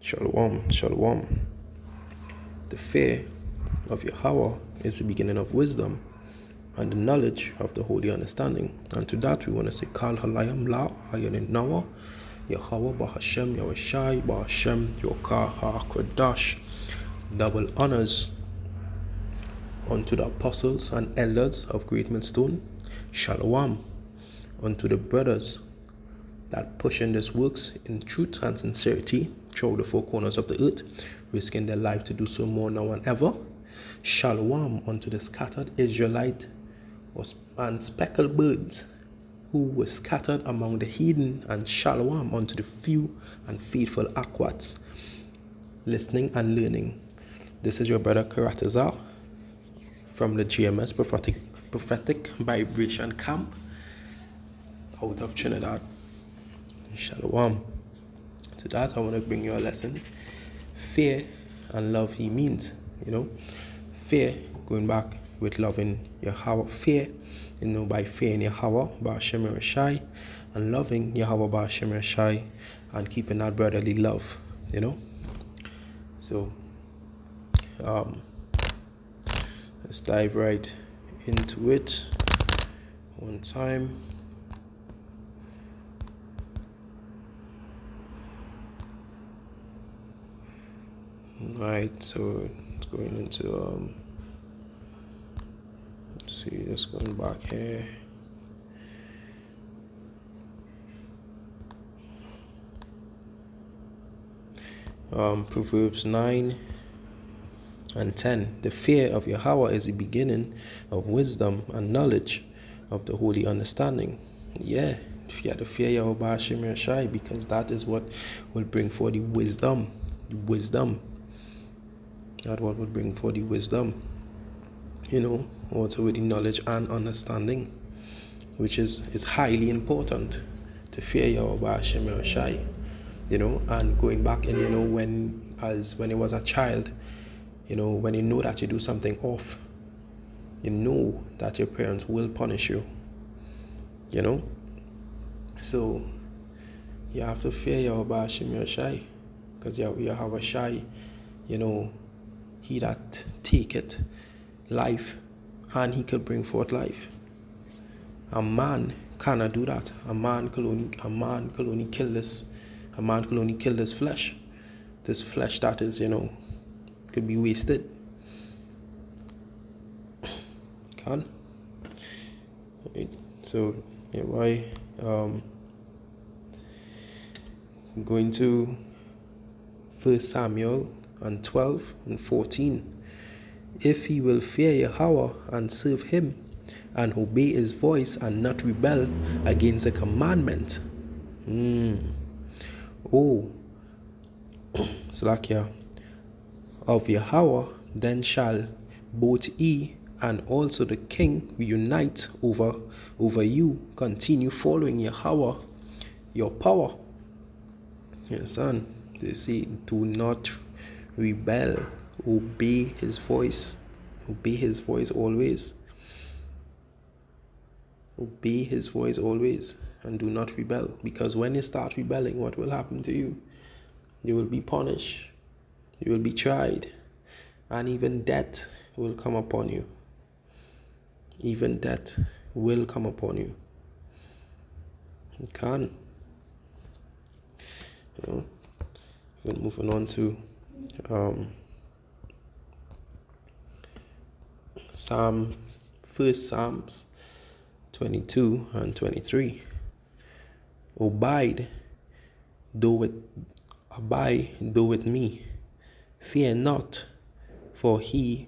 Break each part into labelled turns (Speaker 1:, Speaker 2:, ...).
Speaker 1: Shalom, shalom. The fear of Yahweh is the beginning of wisdom and the knowledge of the holy understanding. And to that we want to say, Kal Halayam La Hayanin Nawa, Yahweh Bahashem Yahweh Bahashem Yokah HaKodash. Double honors unto the apostles and elders of Great Millstone. Shalom unto the brothers that push in this works in truth and sincerity throughout the four corners of the earth, risking their life to do so more now than ever. Shalom unto the scattered Israelite and speckled birds who were scattered among the heathen, and shalom unto the few and faithful Akwats listening and learning. This is your brother Karatazar from the GMS Prophetic Vibration Camp out of Trinidad. Shalom. To that I want to bring you a lesson. Fear and love he means. Fear, going back with loving Yahweh. Fear, by fearing Yahweh, Ba'ashem Rashai, and loving Yahweh Ba'ashem Rashai, and keeping that brotherly love. So let's dive right into it one time. Right, so it's going into let's see, just going back here. Proverbs 9 and 10. The fear of Yahweh is the beginning of wisdom and knowledge of the holy understanding. Yeah, if you have to fear Yahweh Ba'ashem Rashai, because that is what will bring forth the wisdom. That what would bring forth the wisdom, also with the knowledge and understanding, which is highly important to fear Yahweh Ba'ashem Rashai, and going back and when it was a child, when you know that you do something off, you know that your parents will punish you, so you have to fear Yahweh Ba'ashem Rashai, because Yahweh Shai, he that taketh life, and he could bring forth life. A man cannot do that. A man could only kill this. A man could only kill this flesh. This flesh that is, could be wasted. Can. Right. So why going to 1 Samuel and 12 and 14. If he will fear Yahweh and serve him and obey his voice and not rebel against the commandment. Salakia of Yahweh, then shall both he and also the king reunite over you. Continue following Yahweh, your power. Yes, son. They say, do not rebel. Obey his voice. Obey his voice always. Obey his voice always. And do not rebel. Because when you start rebelling, what will happen to you? You will be punished. You will be tried. And even death will come upon you. Even death will come upon you. It can. We're moving on to First Psalms 22 and 23. Abide thou with me, fear not, for he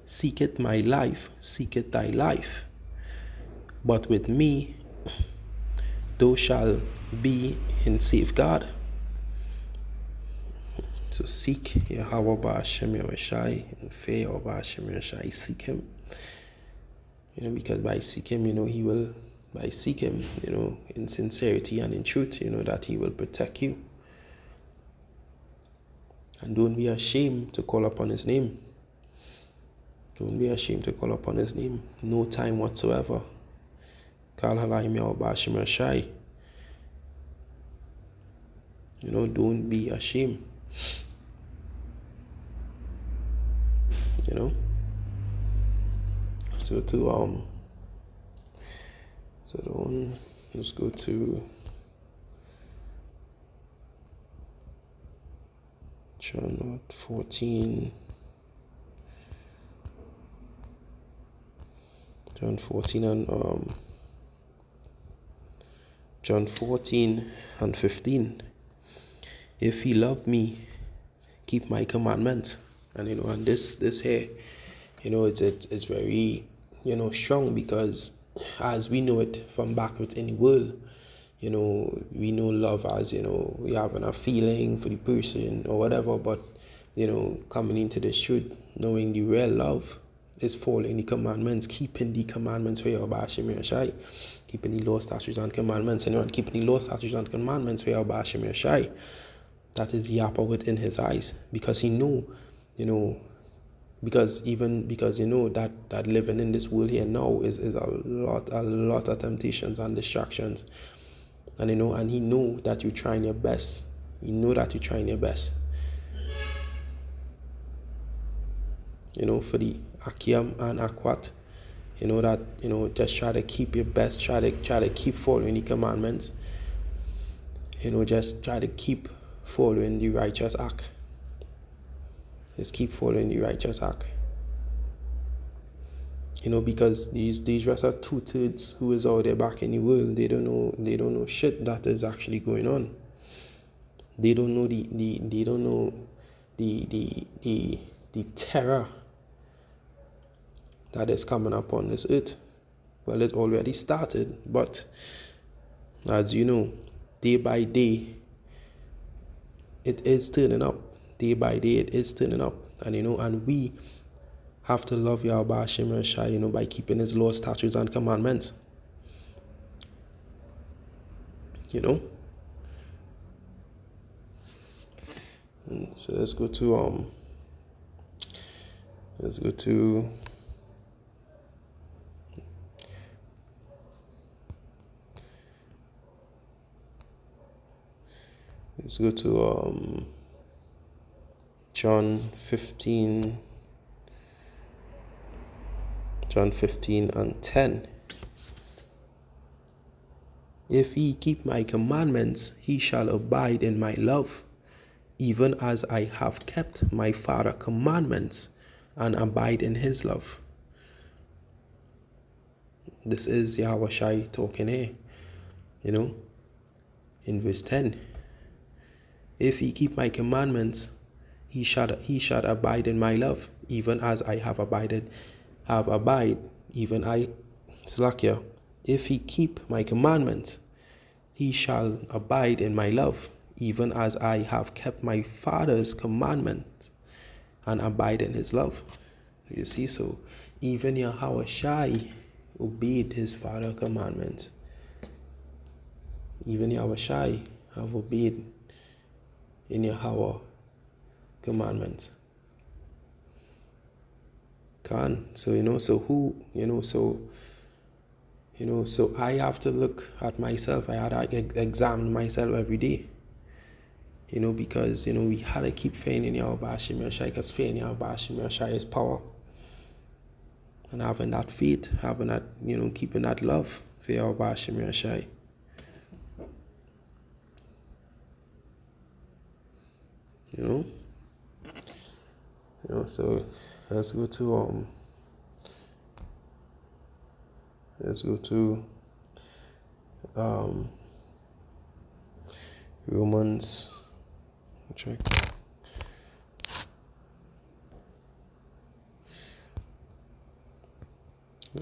Speaker 1: seeketh my life, seeketh thy life. But with me thou shalt be in safeguard. So seek Yahweh Ba'ashem Yahweh and fear Yahweh Ba'ashem Yahweh. Seek him. Because by seek him, he will, by seek him, in sincerity and in truth, that he will protect you. And don't be ashamed to call upon his name. Don't be ashamed to call upon his name. No time whatsoever. Kal Halayim Yahweh Ba'ashem Yahweh. Don't be ashamed. You know. So to so the one, let's go to John 14. John 14 and John 14 and 15. If he loved me, keep my commandments. And and this here, it's very strong, because as we know it from back within the world, we know love as we having a feeling for the person or whatever, but coming into the truth, knowing the real love is following the commandments, keeping the commandments for your Bashim Yashai, keeping the law, statutes, and commandments, and keeping the law, statutes, and commandments for your Bashim Yashai. That is the apple within his eyes, because he know, because that living in this world here now is a lot of temptations and distractions, and and he know that you're trying your best. You know that you're trying your best. For the Akiam and Akwat, that just try to keep your best, try to keep following the commandments. Just try to keep following the righteous act. Just keep following the righteous act. Because these rest are 2/3 who is out there back in the world. They don't know shit that is actually going on. They don't know the terror that is coming upon this earth. Well, it's already started, but as you know, day by day it is turning up. Day by day it is turning up. And and we have to love Yahweh Hashem Rashai, by keeping his laws, statutes, and commandments. And so let's go to Let's go to John 15 and 10. If he keep my commandments, he shall abide in my love, even as I have kept my Father's commandments and abide in his love. This is Yahweh Shai talking here, in verse 10. If he keep my commandments, he shall abide in my love, even as I have abide, even I, Slakia. If he keep my commandments, he shall abide in my love, even as I have kept my Father's commandments and abide in his love. You see, so even Yahweh Shai obeyed his Father's commandments. Even Yahweh Shai have obeyed in Yahweh commandments. So I have to look at myself. I had to examine myself every day. Because we had to keep faith in Yahweh Bashim Yashai, because faith in Yahweh Bashim Yashai is power. And having that faith, having that, keeping that love for Yahweh Bashim Yashai. So let's go to Romans. Check.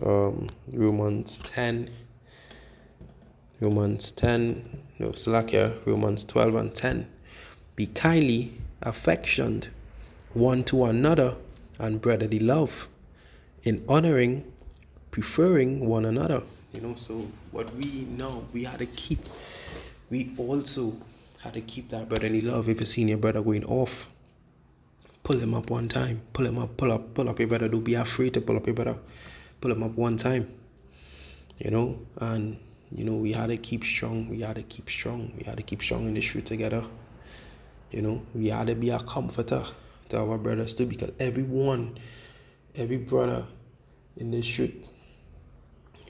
Speaker 1: Romans 10. Romans 12 and 10. Be kindly affectioned one to another and brotherly love, in honoring, preferring one another. So what we know, we also had to keep that brotherly love. If you see your brother going off, pull him up one time. Pull him up, pull up your brother. Don't be afraid to pull up your brother. Pull him up one time. And, we had to keep strong. We had to keep strong in the truth together. We had to be a comforter to our brothers too, because every brother in this street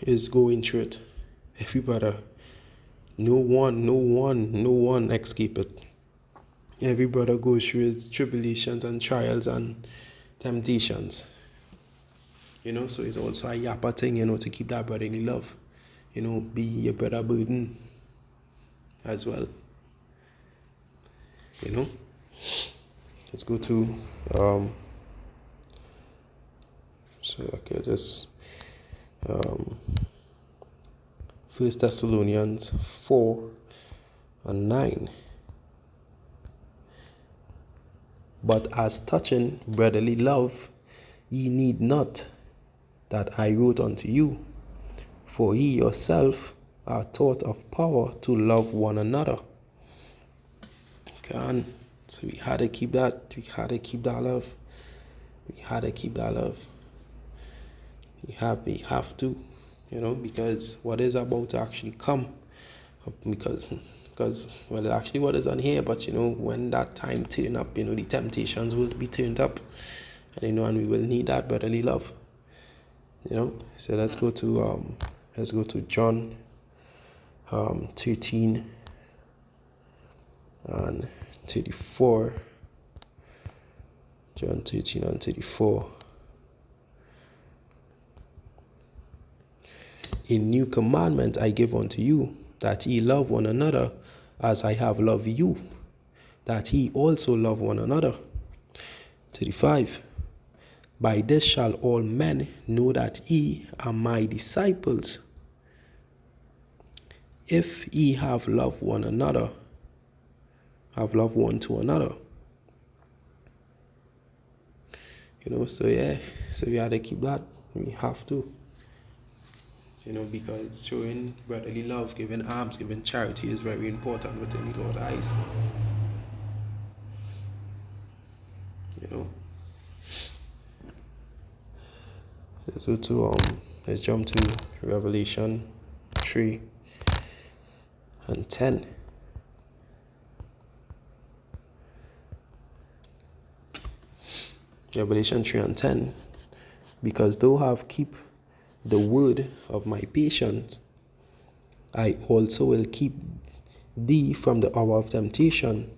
Speaker 1: is going through it. Every brother. No one escape it. Every brother goes through his tribulations and trials and temptations. So it's also a yapper thing, to keep that brotherly love. Be your brother burden as well. Let's go to this 1 Thessalonians 4:9. But as touching brotherly love, ye need not that I wrote unto you, for ye yourself are taught of power to love one another. So we had to keep that. We had to keep that love. We had to keep that love. We have to, because what is about to actually come, because well, actually what is on here, but when that time turn up, the temptations will be turned up, and and we will need that brotherly love. So let's go to John 13 and 34. John 13 and 34. A new commandment I give unto you, that ye love one another as I have loved you, that ye also love one another. 35. By this shall all men know that ye are my disciples, if ye have loved one another, have loved one to another. So we have to keep that. We have to. Because showing brotherly love, giving alms, giving charity is very important within God's eyes. Let's jump to Revelation 3 and 10. Revelation 3 and 10. Because thou have keep the word of my patience, I also will keep thee from the hour of temptation,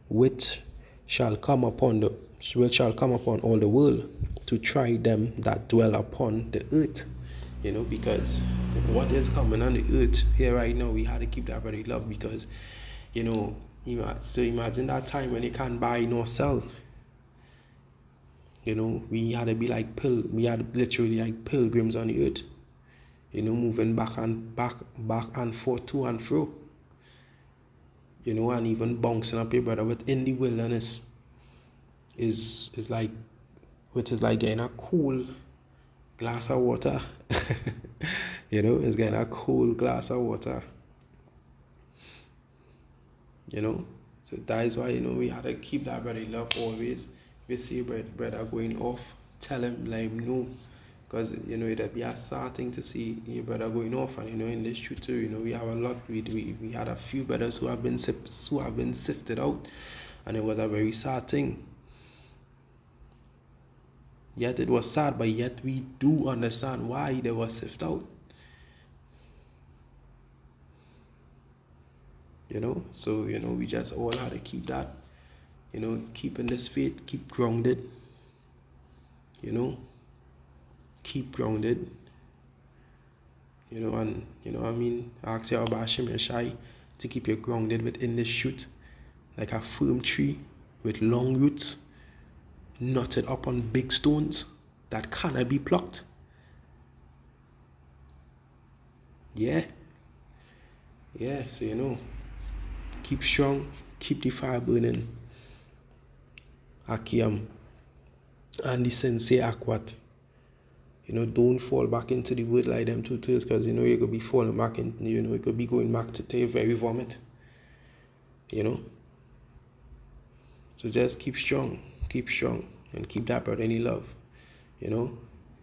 Speaker 1: which shall come upon all the world, to try them that dwell upon the earth. Because what is coming on the earth here right now, we had to keep that very love, because so imagine that time when you can't buy nor sell. We had to be we had literally like pilgrims on the earth, moving back and forth, to and fro, and even bouncing up your brother within the wilderness is like getting a cool glass of water. It's getting a cool glass of water. So that is why we had to keep that brotherly love always. If you see brother going off, tell him, let him know, because it'd be a sad thing to see your brother going off. And in this truth too, we have a lot. We had a few brothers who have been sifted out, and it was a very sad thing. Yet it was sad, but yet we do understand why they were sifted out. So we just all had to keep that. Keeping this faith, keep grounded. Keep grounded. Ask your Bashim Yeshai to keep you grounded within this shoot, like a firm tree with long roots, knotted up on big stones that cannot be plucked. Yeah, so keep strong, keep the fire burning. Akiam and the sensei akwat. Don't fall back into the word like them two tears, because you're gonna be falling back in, you could be going back to your very vomit. So just keep strong, and keep that brotherly love. If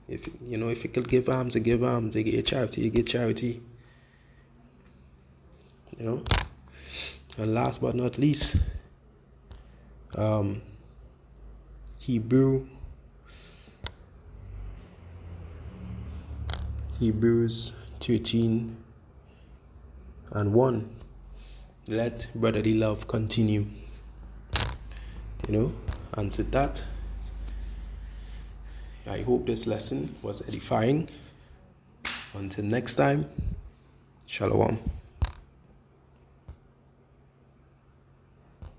Speaker 1: you could give alms, you give alms. You get charity, you get charity. And last but not least, Hebrews 13:1. Let brotherly love continue. And to that, I hope this lesson was edifying. Until next time, Shalom.